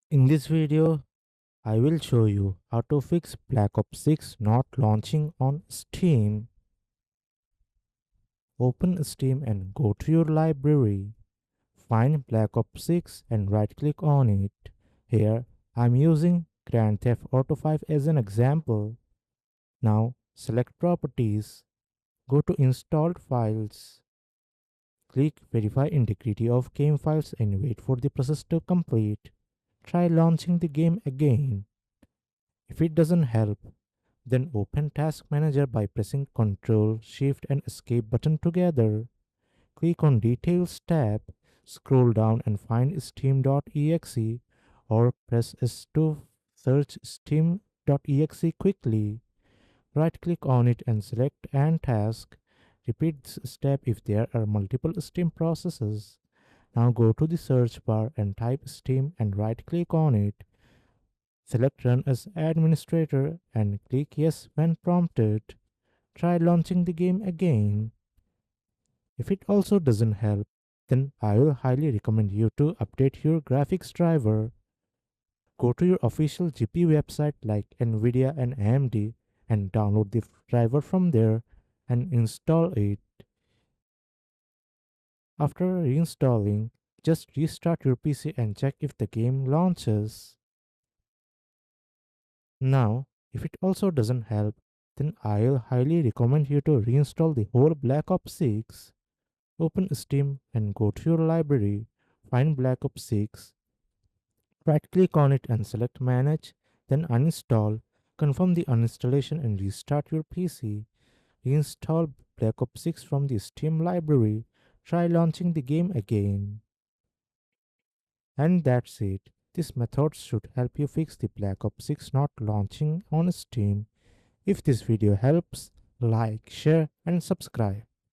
In this video, I will show you how to fix Black Ops 6 not launching on Steam. Open Steam and go to your library. Find Black Ops 6 and right click on it. Here, I'm using Grand Theft Auto 5 as an example. Now, select Properties. Go to Installed Files. Click Verify Integrity of Game Files and wait for the process to complete. Try launching the game again. If it doesn't help, then open Task Manager by pressing Ctrl, Shift and Escape button together. Click on Details tab, scroll down and find steam.exe or press S to search steam.exe quickly. Right click on it and select End Task. Repeat this step if there are multiple Steam processes. Now go to the search bar and type Steam and right click on it. Select Run as Administrator and click Yes when prompted. Try launching the game again. If it also doesn't help, then I will highly recommend you to update your graphics driver. Go to your official GPU website like Nvidia and AMD and download the driver from there and install it. After reinstalling, just restart your PC and check if the game launches. Now, if it also doesn't help, then I'll highly recommend you to reinstall the whole Black Ops 6. Open Steam and go to your library. Find Black Ops 6. Right click on it and select Manage, then Uninstall. Confirm the uninstallation and restart your PC. Reinstall Black Ops 6 from the Steam library. Try launching the game again. And that's it. This method should help you fix the Black Ops 6 not launching on Steam. If this video helps, like, share, and subscribe.